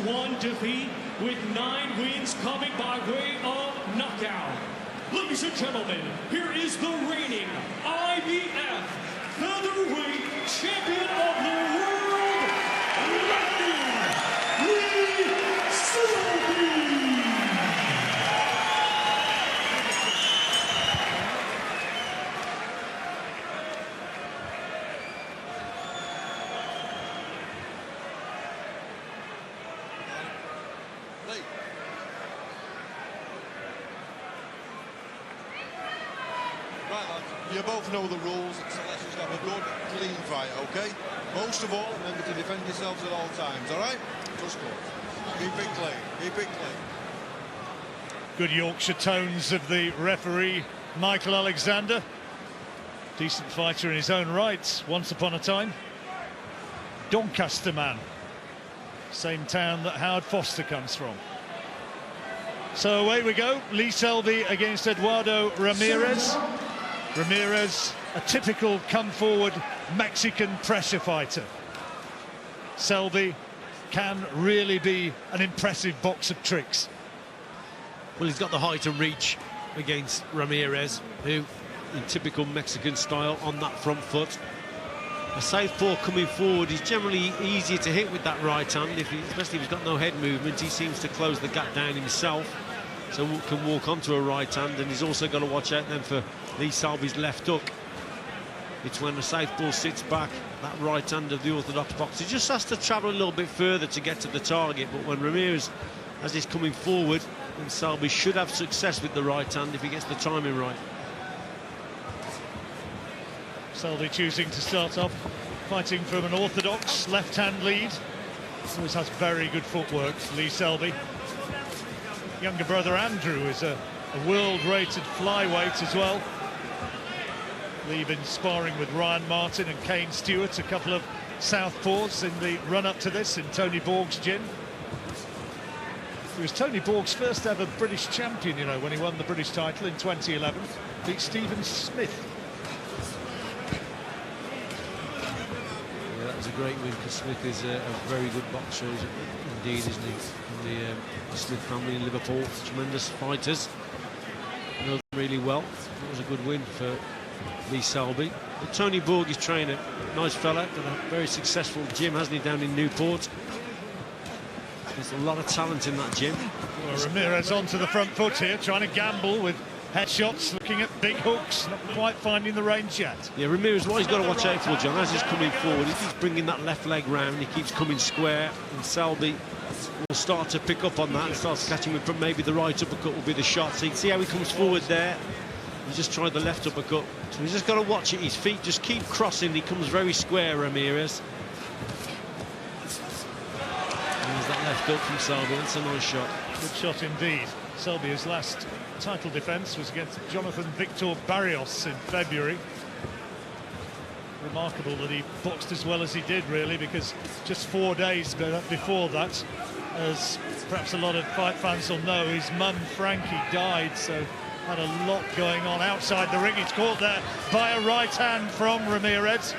1 defeat with 9 wins coming by way of knockout. Ladies and gentlemen, here is the reigning IBF featherweight champion of the world, Selby. Right, lads, you both know the rules, so let's just have a good, clean fight, okay? Most of all, remember to defend yourselves at all times, all right? Just go. Keep it clean, keep it clean. Good Yorkshire tones of the referee, Michael Alexander. Decent fighter in his own right, once upon a time. Doncaster man. Same town that Howard Foster comes from. So away we go. Lee Selby against Eduardo Ramirez. Ramirez, a typical come-forward Mexican pressure fighter. Selby can really be an impressive box of tricks. Well, he's got the height and reach against Ramirez, who, in typical Mexican style, on that front foot. A southpaw coming forward, he's generally easier to hit with that right hand, especially if he's got no head movement. He seems to close the gap down himself, so can walk onto a right hand, and he's also got to watch out then for Lee Selby's left hook. It's when the southpaw sits back, that right hand of the orthodox box. He just has to travel a little bit further to get to the target, but when Ramirez, as he's coming forward, then Selby should have success with the right hand if he gets the timing right. Selby choosing to start off fighting from an orthodox left-hand lead. Always has very good footwork, Lee Selby. Younger brother Andrew is a world-rated flyweight as well. Lee been sparring with Ryan Martin and Kane Stewart, a couple of southpaws in the run-up to this in Tony Borg's gym. He was Tony Borg's first ever British champion, you know, when he won the British title in 2011. Beat Stephen Smith. Yeah, that was a great win because Smith is a very good boxer, indeed, isn't he? From the Smith family in Liverpool, tremendous fighters. Know them really well. It was a good win for Lee Selby. But Tony Borg, his trainer, nice fella, got a very successful gym, hasn't he, down in Newport? There's a lot of talent in that gym. Well, Ramirez onto the front foot here, trying to gamble with headshots, looking at big hooks, not quite finding the range yet. Yeah, Ramirez, what he's got to watch out for, John, as he's coming forward, he keeps bringing that left leg round, he keeps coming square, and Selby will start to pick up on that and starts catching with maybe the right uppercut will be the shot. So you can see how he comes forward there. He just tried the left uppercut. So he's just got to watch it. His feet just keep crossing. He comes very square, Ramirez. There's that left hook from Selby. That's a nice shot. Good shot indeed. Selby's last title defence was against Jonathan Victor Barrios in February. Remarkable that he boxed as well as he did, really, because just 4 days before that, as perhaps a lot of fight fans will know, his mum Frankie died, so had a lot going on outside the ring. He's caught there by a right hand from Ramirez,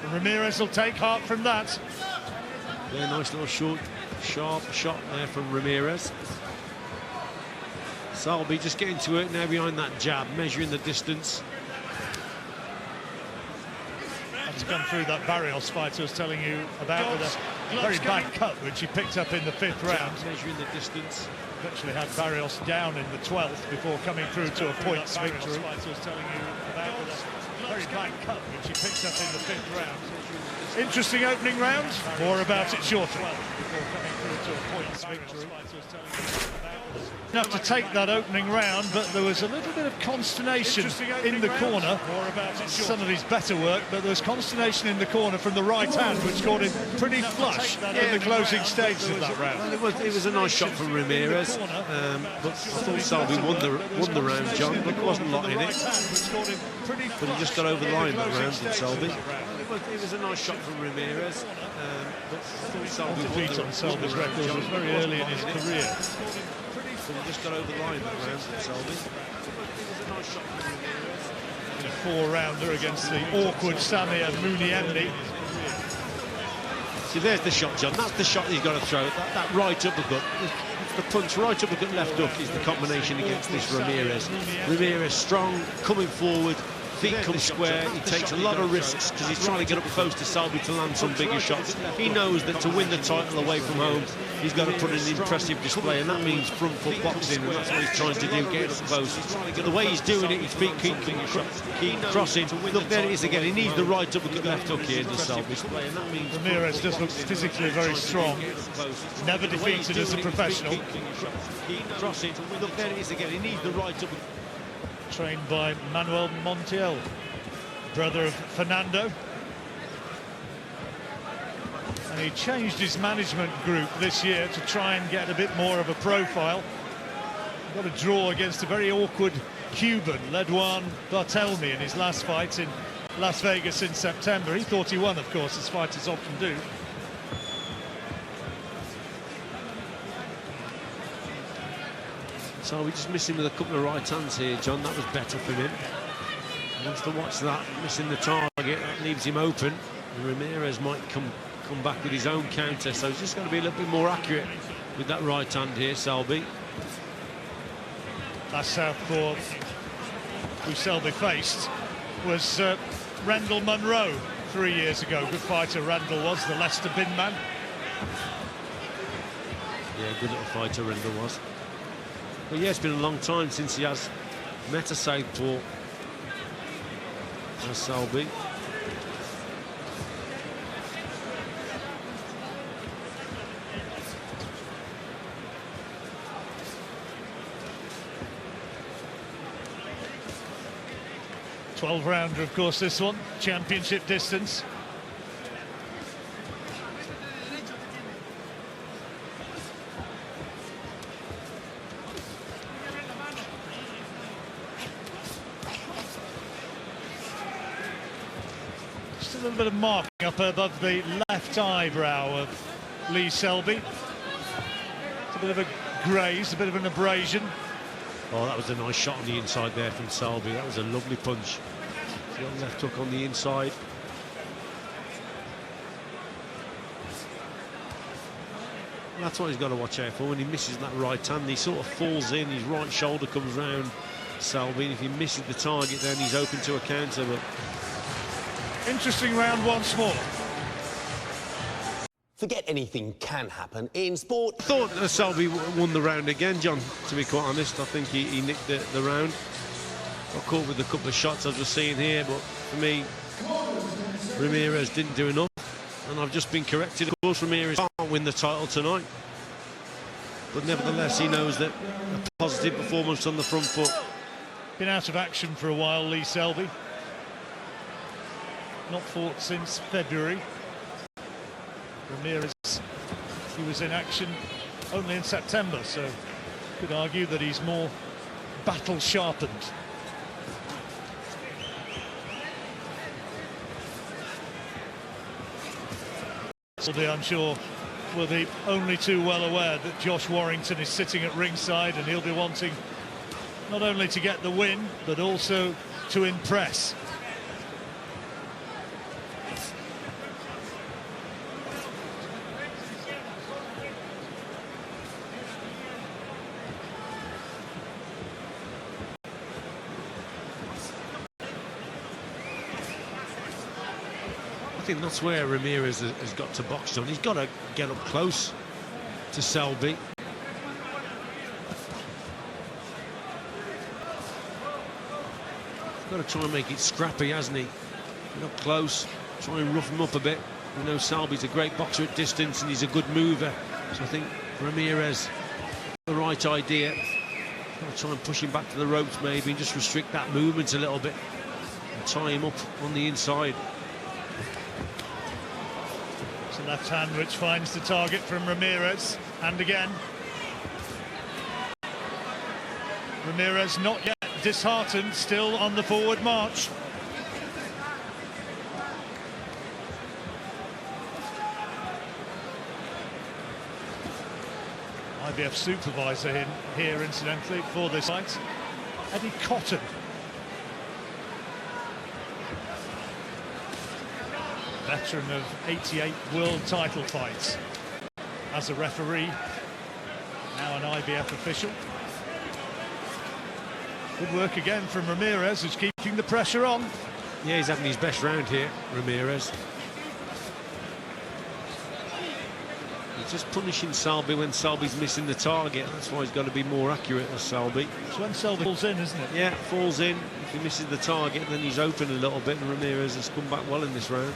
and Ramirez will take heart from that. Yeah, nice little short, sharp shot there from Ramirez. Selby just getting to it now behind that jab, measuring the distance. He's gone through that Barrios fight I was telling you about, with a very bad cut which he picked up in the 5th round. Measuring the distance. Eventually had Barrios down in the 12th before coming through to a points victory. I was telling you about, with a very bad cut which he picked up in the 5th round. Interesting opening round. More about it shortly. Before coming through to a points victory. Enough to take that opening round, but there was a little bit of consternation in the corner. Some of his better work, but there was consternation in the corner from the right hand, which caught him pretty flush in the closing stages of that round. Well, it was a nice shot from Ramirez, but I thought Selby won the round, John, but there wasn't a lot in it. But he just got over the line that round, did Selby. It was a nice shot from Ramirez, but I thought Selby won Selby's record was very early in his career. But he just got over the line that round, did Selby. It was a nice shot from Ramirez. In a 4-rounder against the awkward Samir Muniemni. See, there's the shot, John. That's the shot he's got to throw. That right uppercut. It's the punch, right uppercut, left hook is the combination against this Ramirez. Ramirez strong, coming forward, feet come square. He takes a lot of risks because he's trying to get up close to Selby to land some bigger shots. He knows that to win the title away from home, he's got to put in an impressive display, and that means front foot boxing, and that's what he's trying to do, get up close. The way he's doing it, his feet keep crossing. Look, there it is again. He needs the right uppercut, left hook here, does Selby. Ramirez just looks physically very strong. Never defeated as a professional. Keep crossing. Look, there it is again. He needs the right uppercut. Trained by Manuel Montiel, brother of Fernando. And he changed his management group this year to try and get a bit more of a profile. Got a draw against a very awkward Cuban, Eduardo Ramirez, in his last fight in Las Vegas in September. He thought he won, of course, as fighters often do. So we just missing with a couple of right hands here, John. That was better for him. He wants to watch that, missing the target. That leaves him open. And Ramirez might come back with his own counter, so he's just got to be a little bit more accurate with that right hand here, Selby. Last southpaw who Selby faced was Rendell Munro 3 years ago. Good fighter Rendell was, the Leicester bin man. Yeah, good little fighter Rendell was. But yeah, it's been a long time since he has met a southpaw as Selby. '12-rounder, of course, this one. Championship distance. Just a little bit of marking up above the left eyebrow of Lee Selby. It's a bit of a graze, a bit of an abrasion. Oh, that was a nice shot on the inside there from Selby. That was a lovely punch. He's got left hook on the inside. And that's what he's got to watch out for. When he misses that right hand, he sort of falls in, his right shoulder comes round Selby, and if he misses the target, then he's open to a counter. But interesting round once more. Forget anything can happen in sport. I thought Selby won the round again, John, to be quite honest. I think he nicked the round. Got caught with a couple of shots, as we're seeing here, but for me, Ramirez didn't do enough. And I've just been corrected. Of course, Ramirez can't win the title tonight. But nevertheless, he knows that a positive performance on the front foot. Been out of action for a while, Lee Selby. Not fought since February. Ramirez, he was in action only in September, so could argue that he's more battle sharpened. Selby, I'm sure, will be only too well aware that Josh Warrington is sitting at ringside, and he'll be wanting not only to get the win but also to impress. I think that's where Ramirez has got to box on. He's got to get up close to Selby. He's got to try and make it scrappy, hasn't he? Get up close, try and rough him up a bit. We know Selby's a great boxer at distance and he's a good mover. So I think Ramirez, the right idea. Got to try and push him back to the ropes maybe and just restrict that movement a little bit and tie him up on the inside. It's a left hand which finds the target from Ramirez, and again. Ramirez not yet disheartened, still on the forward march. IBF supervisor here incidentally for this fight, Eddie Cotton. veteran of 88 world title fights. As a referee, now an IBF official. Good work again from Ramirez, who's keeping the pressure on. Yeah, he's having his best round here, Ramirez. He's just punishing Selby when Selby's missing the target. That's why he's got to be more accurate as Selby. It's when Selby falls in, isn't it? Yeah, falls in. If he misses the target, then he's open a little bit, and Ramirez has come back well in this round.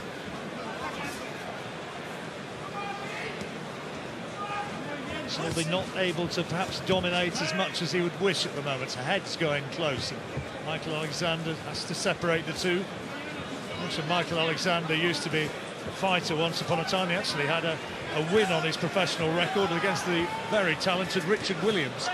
Selby not able to perhaps dominate as much as he would wish at the moment. Head's going close, and Michael Alexander has to separate the two. Michael Alexander used to be a fighter once upon a time. He actually had a win on his professional record against the very talented Richard Williams.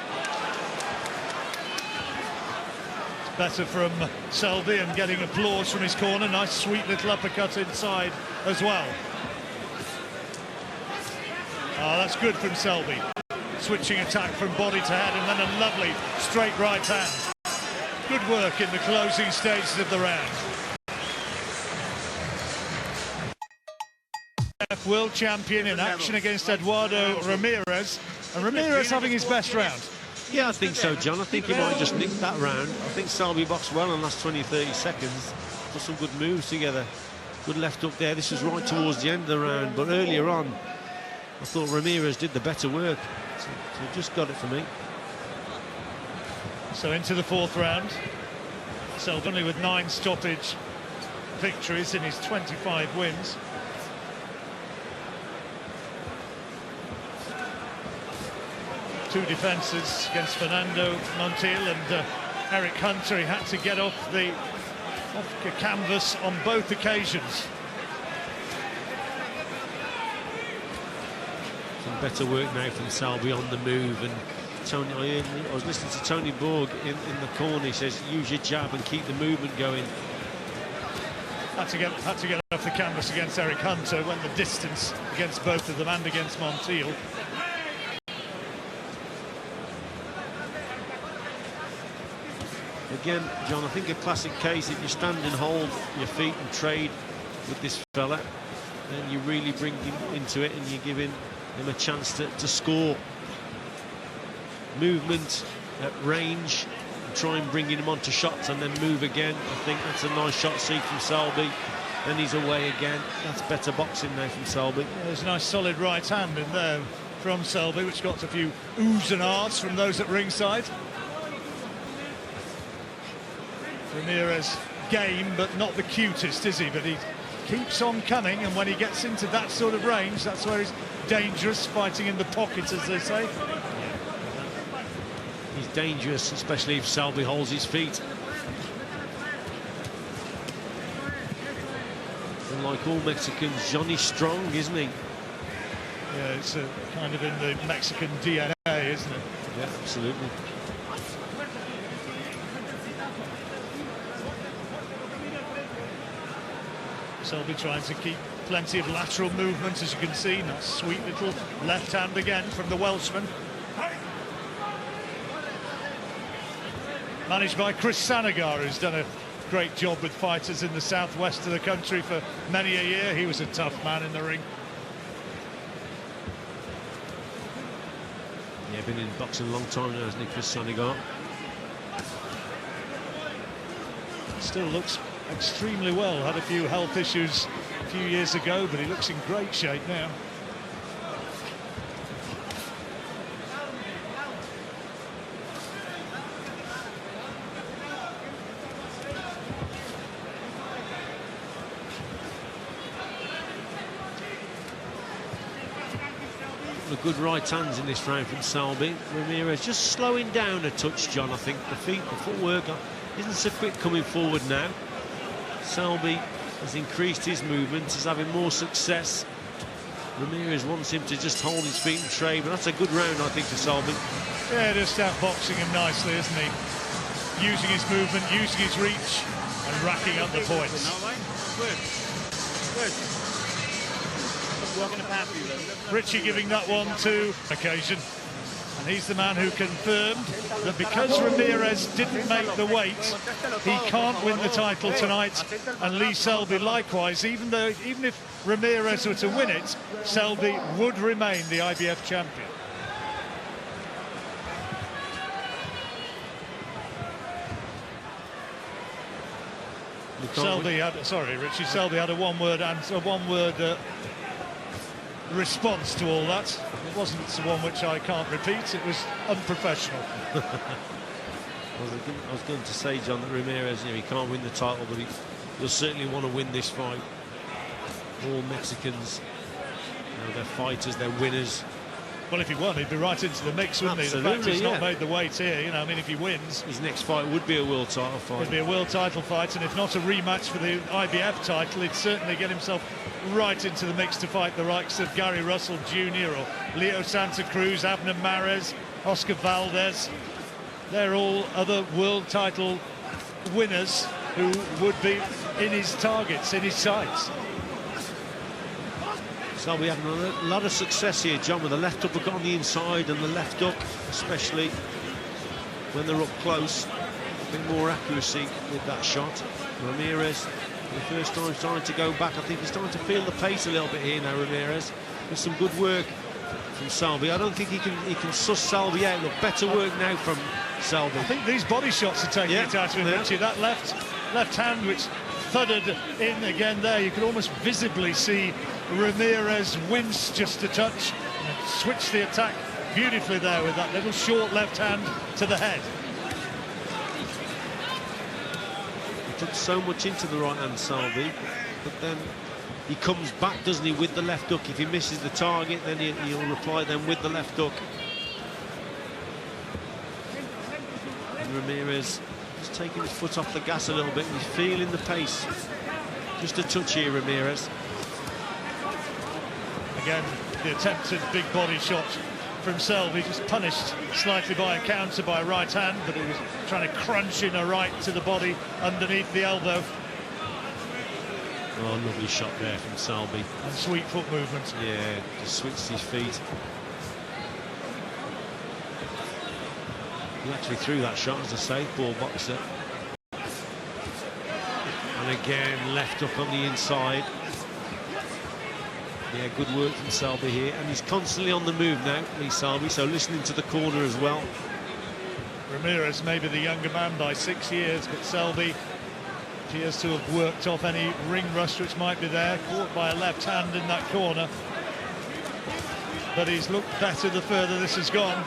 It's better from Selby, and getting applause from his corner. Nice sweet little uppercut inside as well. Oh, that's good from Selby. Switching attack from body to head, and then a lovely straight right hand. Good work in the closing stages of the round. World champion in action against Eduardo Ramirez, and Ramirez having his best round. Yeah, I think so, John. I think he might just nick that round. I think Selby boxed well in the last 20-30 seconds. Put some good moves together. Good left up there. This was right towards the end of the round, but earlier on I thought Ramirez did the better work, so just got it for me. So into the fourth round. Selby only with 9 stoppage victories in his 25 wins. Two defences against Fernando Montiel and Eric Hunter. He had to get off the canvas on both occasions. Some better work now from Selby on the move, and Tony, I was listening to Tony Borg in the corner. He says use your jab and keep the movement going. Had to get off the canvas against Eric Hunter, went the distance against both of them and against Montiel. Again, John, I think a classic case, if you stand and hold your feet and trade with this fella, then you really bring him into it and you're giving him a chance to score. Movement at range, and try and bring him onto shots and then move again. I think that's a nice shot see from Selby. Then he's away again. That's better boxing now from Selby. Yeah, there's a nice solid right hand in there from Selby, which got a few oohs and ahs from those at ringside. Ramirez game, but not the cutest, is he? But he keeps on coming, and when he gets into that sort of range, that's where he's dangerous, fighting in the pocket, as they say. He's dangerous, especially if Selby holds his feet. And like all Mexicans, Johnny's strong, isn't he? Yeah, it's kind of in the Mexican DNA, isn't it? Yeah, absolutely. Selby trying to keep plenty of lateral movement, as you can see. Nice sweet little left hand again from the Welshman. Managed by Chris Sanagar, who's done a great job with fighters in the southwest of the country for many a year. He was a tough man in the ring. Yeah, been in boxing a long time now, hasn't he, Chris Sanagar? Still looks extremely well. Had a few health issues a few years ago, but he looks in great shape now. The good right hands in this round from Selby. Ramirez just slowing down a touch, John. I think the footwork isn't so quick coming forward now. Selby has increased his movement, is having more success. Ramirez wants him to just hold his feet and trade, but that's a good round, I think, for Selby. Yeah, just outboxing him nicely, isn't he? Using his movement, using his reach, and racking up the points. Good. Walking the path, Richie giving that one to occasion. And he's the man who confirmed that because Ramirez didn't make the weight, he can't win the title tonight. And Lee Selby likewise, even if Ramirez were to win it, Selby would remain the IBF champion. Selby had, sorry, Richie, Selby had a one-word answer, response to all that. It wasn't one which I can't repeat. It was unprofessional. I was going to say, John, that Ramirez, he can't win the title, but he'll certainly want to win this fight. All Mexicans, they're fighters, they're winners. Well, if he won, he'd be right into the mix, wouldn't he? The fact he's not made the weight here, I mean, if he wins, his next fight would be a world title fight. It'd be a world title fight, and if not a rematch for the IBF title, he'd certainly get himself right into the mix to fight the likes of Gary Russell Jr. or Leo Santa Cruz, Abner Mares, Oscar Valdez. They're all other world title winners who would be in his targets, in his sights. So we're having a lot of success here, John, with the left uppercut on the inside and the left hook, especially when they're up close. A bit more accuracy with that shot. Ramirez, for the first time, starting to go back. I think he's starting to feel the pace a little bit here now, Ramirez. With some good work from Selby. I don't think he can suss Selby out. Look, better work now from Selby. I think these body shots are taking it out of him, Richie. That left hand which thudded in again there, you could almost visibly see Ramirez wince just a touch and switch the attack beautifully there with that little short left hand to the head. He put so much into the right hand, Selby, but then he comes back, doesn't he, with the left hook. If he misses the target, then he'll reply then with the left hook. And Ramirez is taking his foot off the gas a little bit, and he's feeling the pace. Just a touch here, Ramirez. Again, the attempted big body shot from Selby, just punished slightly by a counter by right hand, but he was trying to crunch in a right to the body underneath the elbow. Oh, lovely shot there from Selby. And sweet foot movement. Yeah, just switched his feet. He actually threw that shot as a southpaw boxer. And again, left up on the inside. Yeah, good work from Selby here, and he's constantly on the move now, Lee Selby, so listening to the corner as well. Ramirez may be the younger man by 6 years, but Selby appears to have worked off any ring rust which might be there, caught by a left hand in that corner. But he's looked better the further this has gone.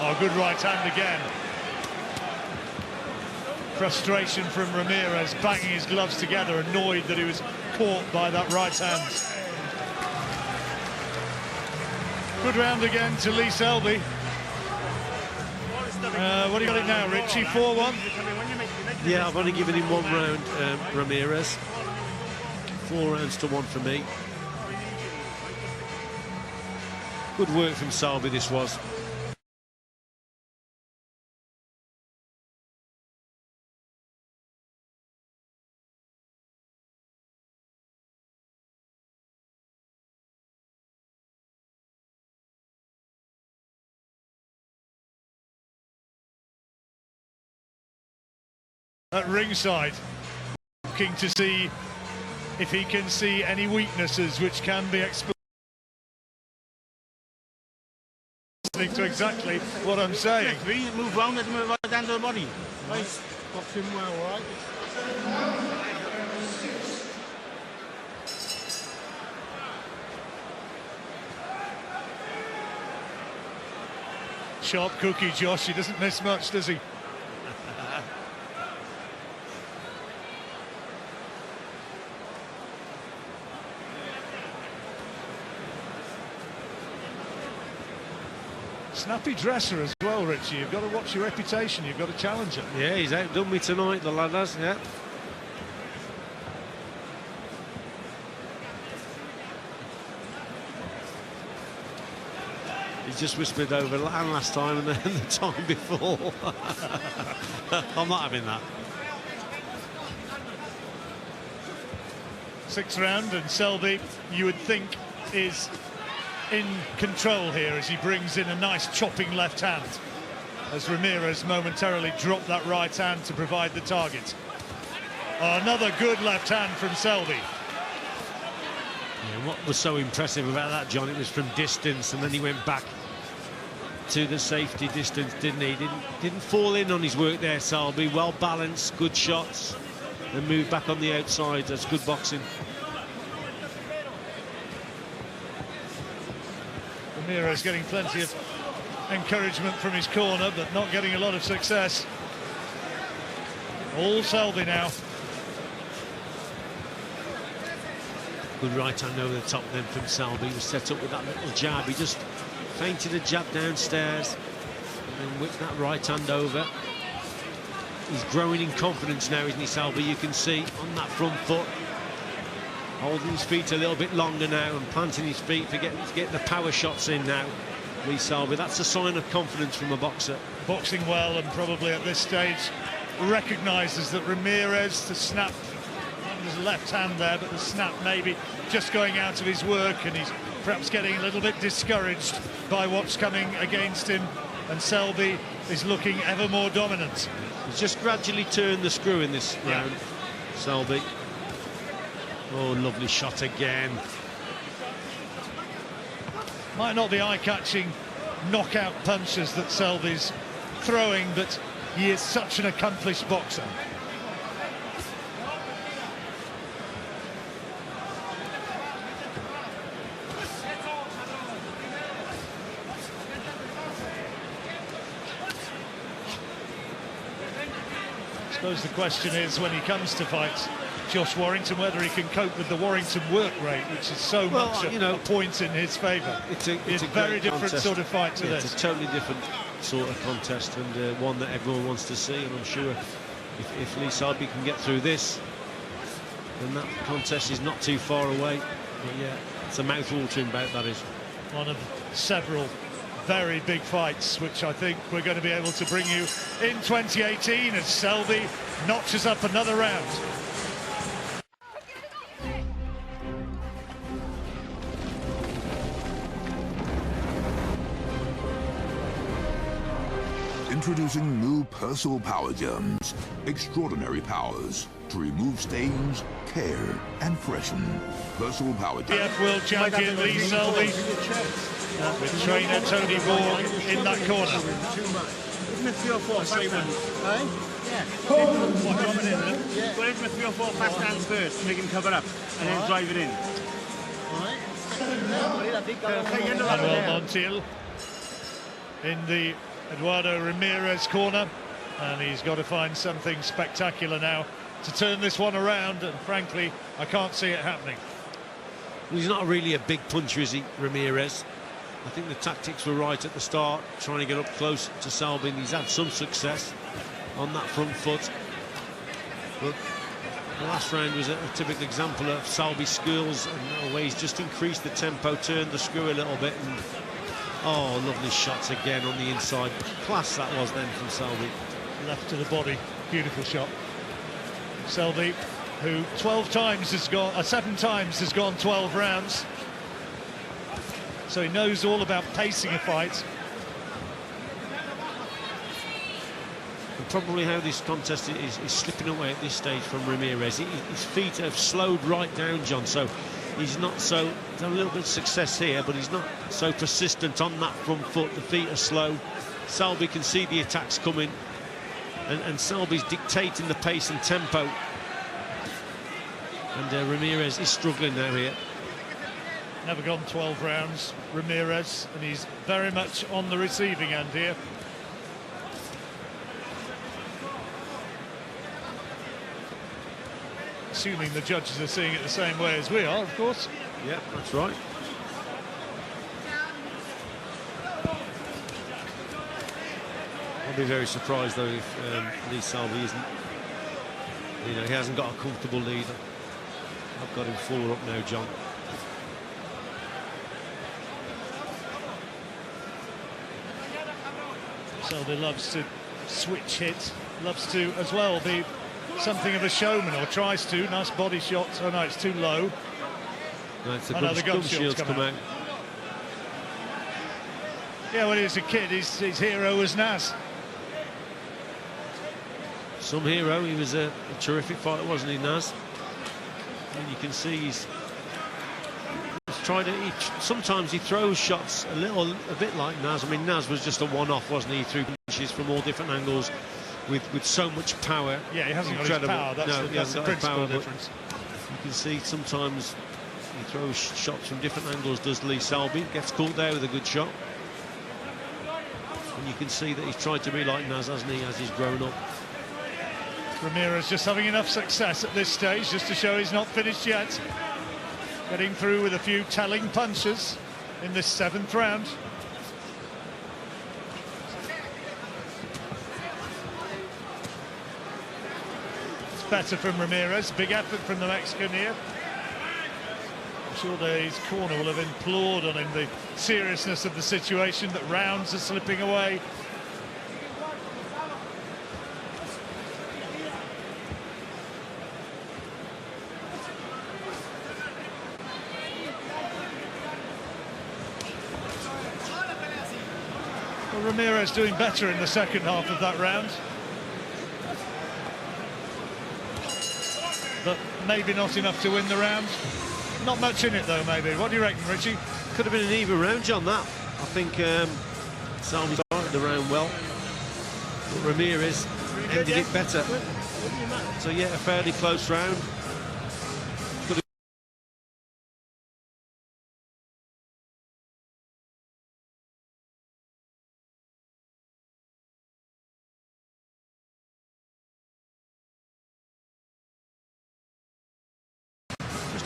Oh, good right hand again. Frustration from Ramirez, banging his gloves together, annoyed that he was caught by that right hand. Good round again to Lee Selby. What do you got it now, Richie? 4-1? Yeah, I've only given him one round, Ramirez. 4 rounds to 1 for me. Good work from Selby, this was. At ringside, looking to see if he can see any weaknesses which can be exposed. Listening to exactly what I'm saying. We move round, let him right down to the body. Nice. Box him well, right? Sharp cookie, Josh. He doesn't miss much, does he? Snappy dresser as well, Richie. You've got to watch your reputation. You've got to challenge him. Yeah, he's outdone me tonight, the lad has, yeah. He's just whispered over and last time and then the time before. I'm not having that. 6th round, and Selby, you would think, is in control here as he brings in a nice chopping left hand, as Ramirez momentarily dropped that right hand to provide the target. Another good left hand from Selby. Yeah, what was so impressive about that, John, it was from distance, and then he went back to the safety distance, didn't he? Didn't fall in on his work there, Selby. Well balanced, good shots, and moved back on the outside. That's good boxing. Ramirez getting plenty of encouragement from his corner, but not getting a lot of success. All Selby now. Good right hand over the top then from Selby. He was set up with that little jab. He just feinted a jab downstairs and then whipped that right hand over. He's growing in confidence now, isn't he, Selby? You can see on that front foot, holding his feet a little bit longer now and planting his feet for getting the power shots in now. Lee Selby, that's a sign of confidence from a boxer. Boxing well, and probably at this stage recognises that Ramirez, the snap, his left hand there, but the snap maybe just going out of his work, and he's perhaps getting a little bit discouraged by what's coming against him, and Selby is looking ever more dominant. He's just gradually turned the screw in this round, Selby. Oh, lovely shot again. Might not be eye-catching knockout punches that Selby's throwing, but he is such an accomplished boxer. I suppose the question is, when he comes to fight Josh Warrington, whether he can cope with the Warrington work rate, which is so much a point in his favour. It's a very different contest. sort of fight to this. It's a totally different sort of contest, and one that everyone wants to see, and I'm sure if Lee Selby can get through this, then that contest is not too far away. But yeah, it's a mouth-watering bout, that is. One of several very big fights, which I think we're going to be able to bring you in 2018 as Selby notches up another round. Introducing new Persil Power Germs. Extraordinary powers to remove stains, care, and freshen. Persil Power Germs. IBF World Champion Lee Selby with trainer Tony Borg in that corner. Isn't it 3 or 4 fast hands? Yeah. Go into 3 or 4 fast hands first, make him cover up, and then drive it in. Manuel Montiel in the Eduardo Ramirez corner, and he's got to find something spectacular now to turn this one around, and frankly I can't see it happening. He's not really a big puncher, is he, Ramirez? I think the tactics were right at the start, trying to get up close to Selby, and he's had some success on that front foot. But the last round was a typical example of Selby's skills, and the way he's just increased the tempo, turned the screw a little bit, and oh, lovely shots again on the inside. Class that was then from Selby. Left to the body, beautiful shot. Selby, who 12 times has gone, 7 times has gone 12 rounds. So he knows all about pacing a fight. And probably how this contest is slipping away at this stage from Ramirez. His feet have slowed right down, John, so he's not so, he's had a little bit of success here, but he's not so persistent on that front foot. The feet are slow. Selby can see the attacks coming, and Selby's dictating the pace and tempo. And Ramirez is struggling now here. Never gone 12 rounds, Ramirez, and he's very much on the receiving end here. Assuming the judges are seeing it the same way as we are, of course. Yeah, that's right. I'll be very surprised though if Lee Selby isn't, you know, he hasn't got a comfortable lead. I've got him 4 up now, John. Selby loves to switch hit, loves to as well be something of a showman, or tries to. Nice body shot. Oh no, it's too low. No, it's the the gum shield's come out. Yeah, when he was a kid, his hero was Naz. Some hero. He was a terrific fighter, wasn't he, Naz? And you can see he's tried to. Sometimes he throws shots a bit like Naz. I mean, Naz was just a one-off, wasn't he? He threw punches from all different angles with so much power. Yeah, he hasn't got his power. That's the principal difference. You can see sometimes he throws shots from different angles, does Lee Selby. Gets caught there with a good shot. And you can see that he's tried to be like Naz, hasn't he, as he's grown up. Ramirez just having enough success at this stage just to show he's not finished yet. Getting through with a few telling punches in this 7th round. It's better from Ramirez. Big effort from the Mexican here. I'm sure that his corner will have implored on him the seriousness of the situation, that rounds are slipping away. Ramirez doing better in the second half of that round, but maybe not enough to win the round. Not much in it though, maybe. What do you reckon, Richie? Could have been an even round, John, that. I think Selby started the round well, but Ramirez ended it better. So yeah, a fairly close round.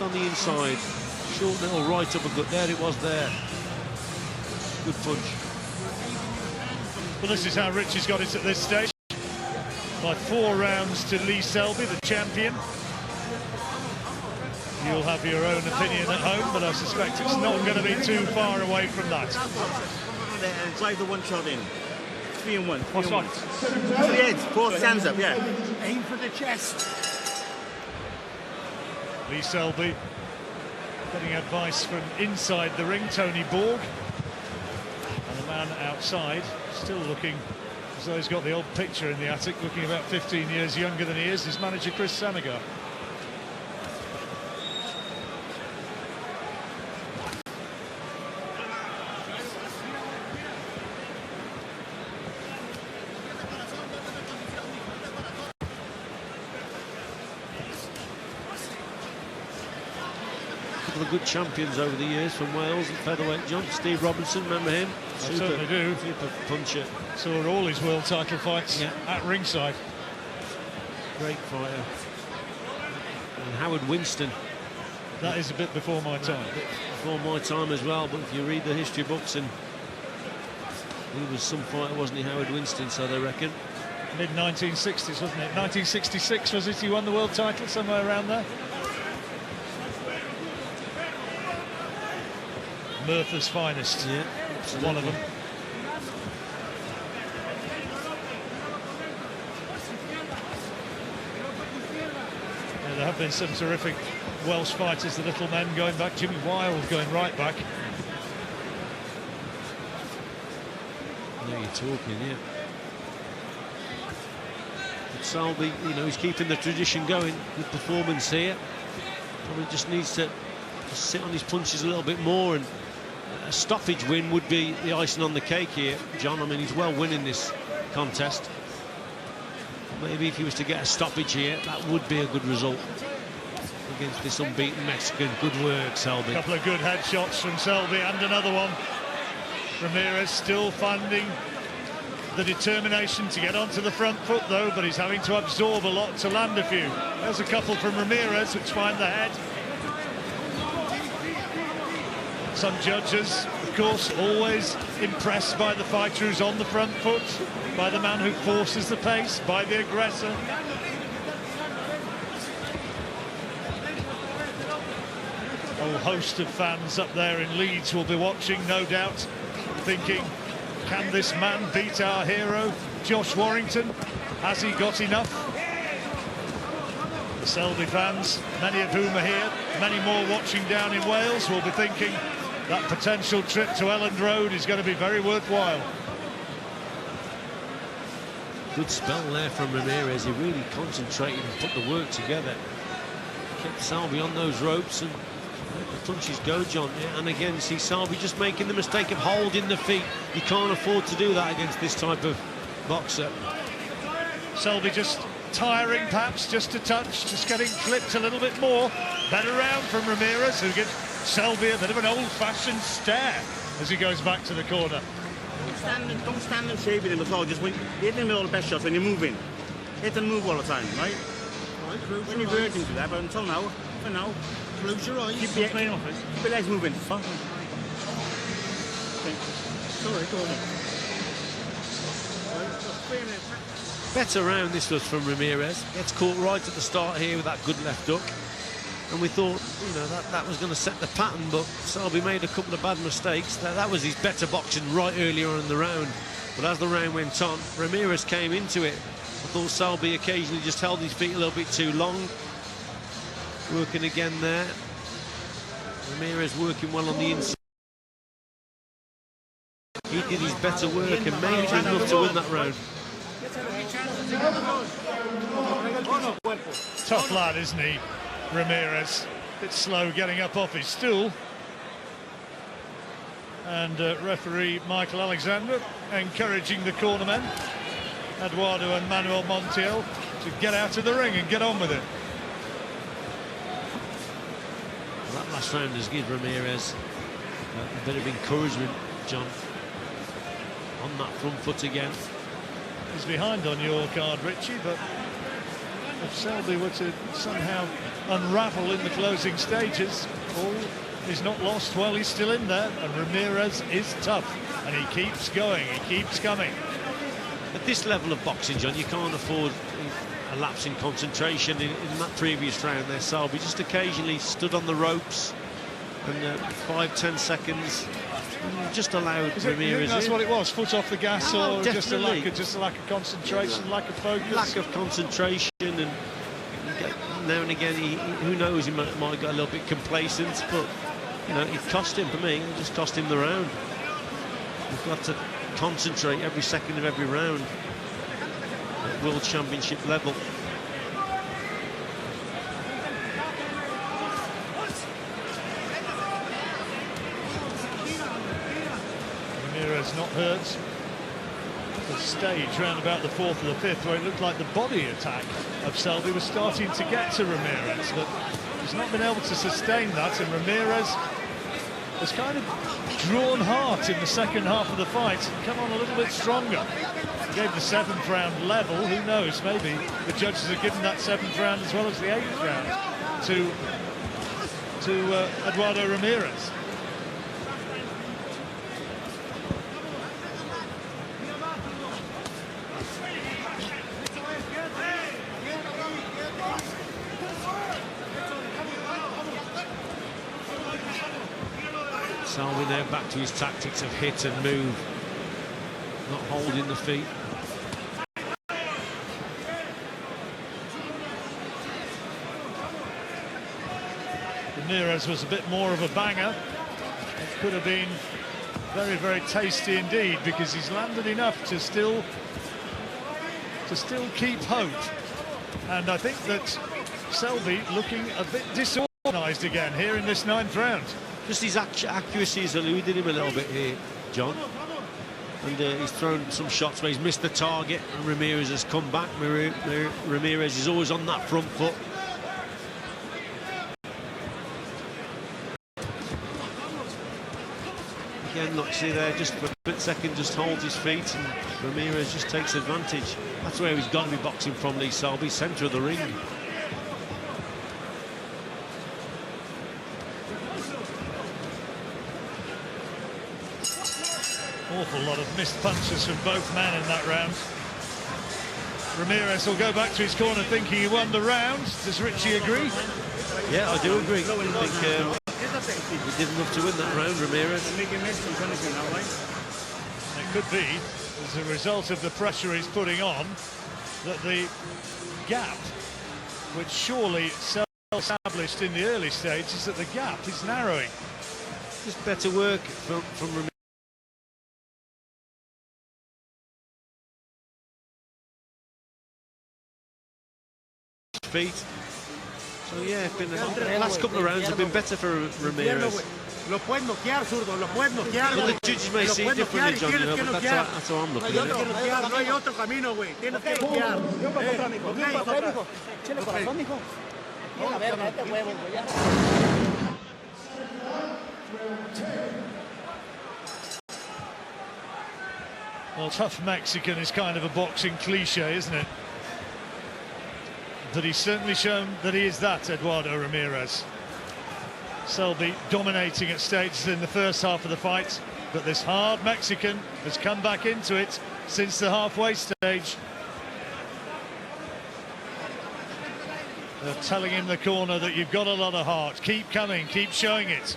On the inside, short little right uppercut. There it was there. Good punch. Well, this is how Richie's got it at this stage. By 4 rounds to Lee Selby, the champion. You'll have your own opinion at home, but I suspect it's not going to be too far away from that. And drive the one shot in. 3 and 1. What's on? 3 heads, 4 stands up, yeah. Aim for the chest. Lee Selby getting advice from inside the ring, Tony Borg. And the man outside still looking as though he's got the old picture in the attic, looking about 15 years younger than he is, his manager Chris Sanagar. Good champions over the years from Wales at featherweight, John. Steve Robinson, remember him? I certainly do. Super puncher. Saw all his world title fights at ringside. Great fighter. And Howard Winston. That is a bit before my time. Before my time as well, but if you read the history books, and he was some fighter, wasn't he, Howard Winston, so they reckon. Mid-1960s, wasn't it? 1966, was it? He won the world title, somewhere around there. Merthyr's finest, yeah, one of them. Yeah, there have been some terrific Welsh fighters, the little men going back, Jimmy Wilde going right back. Now you're talking, yeah. But Selby, you know, he's keeping the tradition going. Good performance here. Probably just needs to sit on his punches a little bit more, and a stoppage win would be the icing on the cake here, John. I mean, he's well winning this contest. Maybe if he was to get a stoppage here, that would be a good result against this unbeaten Mexican. Good work, Selby. A couple of good headshots from Selby, and another one. Ramirez still finding the determination to get onto the front foot, though, but he's having to absorb a lot to land a few. There's a couple from Ramirez, which find the head. Some judges, of course, always impressed by the fighter who's on the front foot, by the man who forces the pace, by the aggressor. A whole host of fans up there in Leeds will be watching, no doubt, thinking, can this man beat our hero, Josh Warrington? Has he got enough? The Selby fans, many of whom are here, many more watching down in Wales, will be thinking, that potential trip to Elland Road is going to be very worthwhile. Good spell there from Ramirez. He really concentrated and put the work together. Kept Selby on those ropes and let the punches go, John. Yeah, and again, see Selby just making the mistake of holding the feet. You can't afford to do that against this type of boxer. Selby just tiring, perhaps, just a touch, just getting clipped a little bit more. Better round from Ramirez, who gives Selby a bit of an old-fashioned stare as he goes back to the corner. Don't stand and shave with him as well. Just hit him with all the best shots when you're moving. Hit and move all the time, right? When you're working to that, but until now, for now, close your eyes. Keep your legs moving. Okay. Sorry, go on. Better round this was from Ramirez. Gets caught right at the start here with that good left hook. And we thought, you know, that was going to set the pattern, but Selby made a couple of bad mistakes. That was his better boxing right earlier on in the round. But as the round went on, Ramirez came into it. I thought Selby occasionally just held his feet a little bit too long. Working again there. Ramirez working well on the inside. He did his better work and made it enough to win that round. Tough lad, isn't he, Ramirez? A bit slow getting up off his stool. And referee Michael Alexander encouraging the cornermen, Eduardo and Manuel Montiel, to get out of the ring and get on with it. Well, that last round has given Ramirez a bit of encouragement, John, on that front foot again. He's behind on your card, Richie, but if Selby were to somehow unravel in the closing stages, all is not lost while he's still in there, and Ramirez is tough, and he keeps going, he keeps coming. At this level of boxing, John, you can't afford a lapse in concentration. In that previous round there, Selby just occasionally stood on the ropes, and 5-10 seconds just allowed Ramirez. That's what it was, foot off the gas, or just a lack of concentration, lack of focus. Lack of concentration, and now and again, who knows, he might have got a little bit complacent, but you know, it cost him, for me, it just cost him the round. We've got to concentrate every second of every round at World Championship level. Ramirez not hurt. The stage round about the 4th or the 5th, where it looked like the body attack of Selby was starting to get to Ramirez, but he's not been able to sustain that, and Ramirez has kind of drawn heart in the second half of the fight, come on a little bit stronger. He gave the 7th round level, who knows, maybe the judges have given that 7th round as well as the 8th round to Eduardo Ramirez. Selby now back to his tactics of hit and move, not holding the feet. Ramirez was a bit more of a banger. It could have been very, very tasty indeed, because he's landed enough to still keep hope. And I think that Selby looking a bit disorganised again here in this 9th round. Just his accuracy has eluded him a little bit here, John. And he's thrown some shots where he's missed the target, and Ramirez has come back. Ramirez is always on that front foot. Again, look, see there, just for a split second, just holds his feet, and Ramirez just takes advantage. That's where he's got to be boxing from, Lee Selby, centre of the ring. Awful lot of missed punches from both men in that round. Ramirez will go back to his corner thinking he won the round. Does Richie agree? Yeah, I do agree. I think he did enough to win that round, Ramirez. It could be, as a result of the pressure he's putting on, that the gap, which surely established in the early stages, that the gap is narrowing. Just better work from Ramirez. Feet. So yeah, the last couple of rounds have been better for Ramirez. Lo puedes noquear, zurdo, lo puedes noquear. Well, the judges may see it differently, John, you know, but that's how I'm looking at it. No hay otro camino, güey. Tienes que noquear. Well, tough Mexican is kind of a boxing cliche, isn't it? But he's certainly shown that he is that, Eduardo Ramirez. Selby dominating at stages in the first half of the fight, but this hard Mexican has come back into it since the halfway stage. They're telling him the corner that you've got a lot of heart. Keep coming, keep showing it.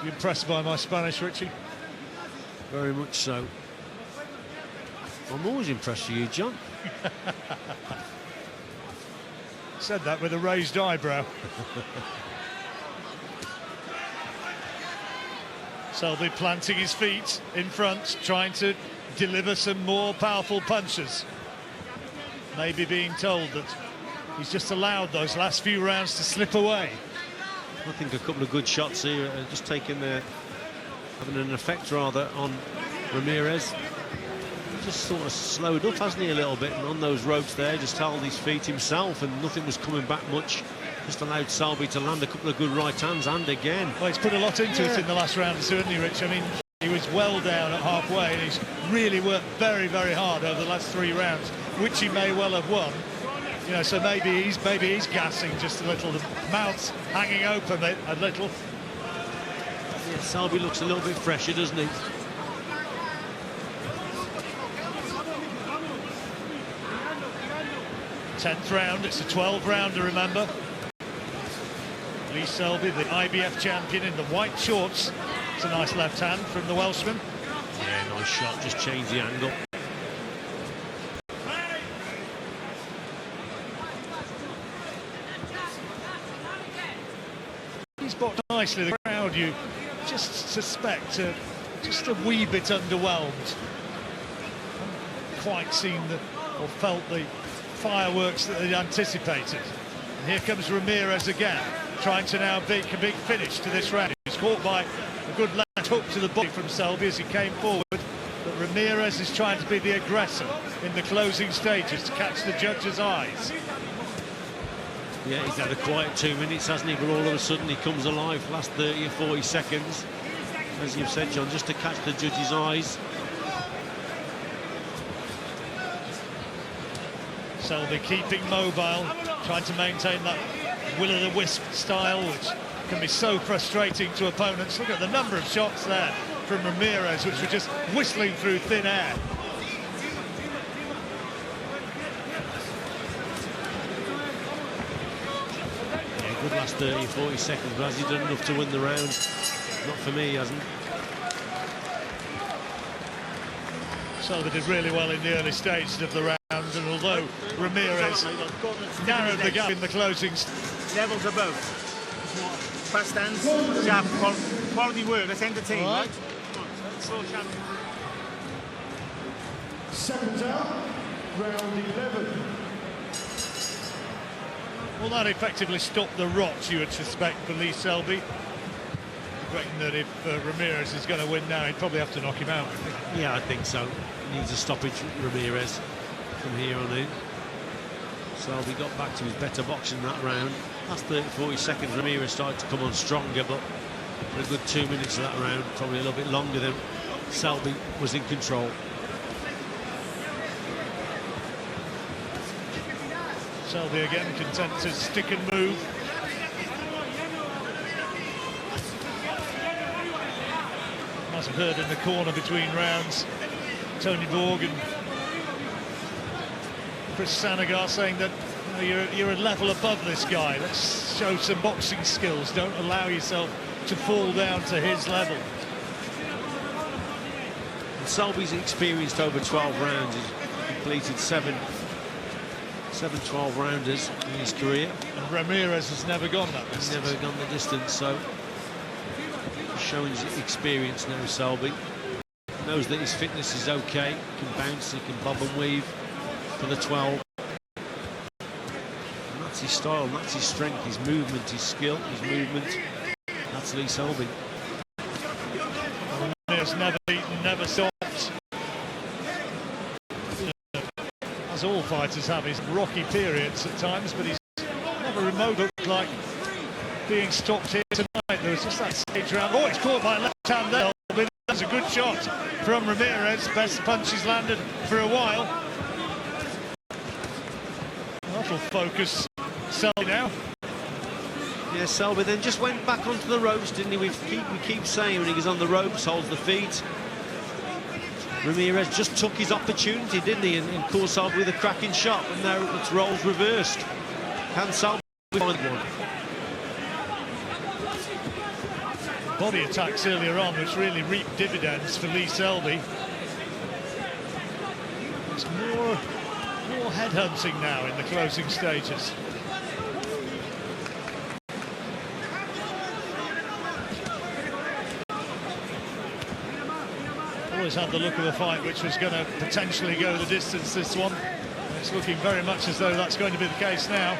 You impressed by my Spanish, Richie? Very much so. I'm always impressed with you, John. Said that with a raised eyebrow. Selby planting his feet in front, trying to deliver some more powerful punches. Maybe being told that he's just allowed those last few rounds to slip away. I think a couple of good shots here, just taking having an effect rather on Ramirez. Just sort of slowed up, hasn't he, a little bit, and on those ropes there, just held his feet himself, and nothing was coming back much. Just allowed Selby to land a couple of good right hands, and again. Well, he's put a lot into it in the last round, certainly, Rich. I mean, he was well down at halfway, and he's really worked very, very hard over the last 3 rounds, which he may well have won. You know, so maybe he's gassing just a little, the mouth's hanging open a little. Yeah, Selby looks a little bit fresher, doesn't he? Tenth round, it's a 12-rounder, remember. Lee Selby, the IBF champion in the white shorts. It's a nice left hand from the Welshman. Yeah, nice shot, just changed the angle. He's boxed nicely, the crowd, you just suspect, just a wee bit underwhelmed. Haven't quite seen or felt the fireworks that they anticipated. And here comes Ramirez again, trying to now make a big finish to this round. He's caught by a good left hook to the body from Selby as he came forward, but Ramirez is trying to be the aggressor in the closing stages to catch the judge's eyes. Yeah, he's had a quiet 2 minutes, hasn't he? But all of a sudden he comes alive, last 30 or 40 seconds, as you've said, John, just to catch the judge's eyes. Selby keeping mobile, trying to maintain that will-o'-the-wisp style, which can be so frustrating to opponents. Look at the number of shots there from Ramirez, which were just whistling through thin air. Yeah, good last 30, 40 seconds, but has he done enough to win the round? Not for me, he hasn't. Selby did really well in the early stages of the round, and although Ramirez narrowed the gap in the closing. Levels above. Fast hands, sharp, quality work, let's entertain, right? Seconds out, round 11. Well, that effectively stopped the rot, you would suspect, for Lee Selby. Regretting that if Ramirez is going to win now, he'd probably have to knock him out. Yeah, I think so. Needs a stoppage, Ramirez, from here on in. Selby got back to his better boxing in that round. Last 30, 40 seconds, Ramirez started to come on stronger, but for a good 2 minutes of that round, probably a little bit longer than Selby was in control. Selby again content to stick and move. As I've heard in the corner between rounds, Tony Borg and Chris Sanagar saying that you're a level above this guy. Let's show some boxing skills. Don't allow yourself to fall down to his level. And Selby's experienced over 12 rounds. He's completed 7 7 12-rounders in his career. And Ramirez has never gone that He's distance. never gone the distance, so showing his experience now, Selby. Knows that his fitness is okay, he can bounce, he can bob and weave for the 12. And that's his style, that's his strength, his movement, his skill, his movement. That's Lee Selby. Ramirez never beaten, never stopped. As all fighters have his rocky periods at times, but he's never remotely looked like being stopped here tonight. There was just that stage round. Oh, it's caught by left hand there. That's a good shot from Ramirez. Best punch he's landed for a while. That'll focus Selby now. Yeah, Selby then just went back onto the ropes, didn't he? We keep saying when he goes on the ropes, holds the feet. Ramirez just took his opportunity, didn't he, and caught Selby with a cracking shot, and now it's roles reversed. Can Selby find one? Body attacks earlier on, which really reaped dividends for Lee Selby. It's more headhunting now in the closing stages. Always had the look of a fight which was going to potentially go the distance, this one. It's looking very much as though that's going to be the case now.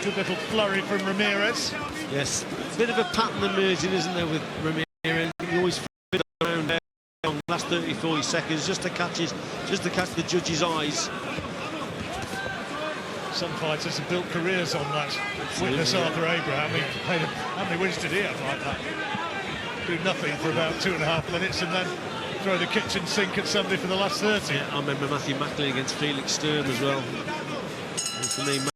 Good little flurry from Ramirez. Yes, a bit of a pattern emerging, isn't there, with Ramirez? He always fit around there in the last 30-40 seconds just to catch the judge's eyes. Some fighters have built careers on that. Witness Arthur Abraham. How many wins did he have like that? Do nothing for about 2.5 minutes and then throw the kitchen sink at somebody for the last 30. Yeah, I remember Matthew Macklin against Felix Sturm as well. And for me,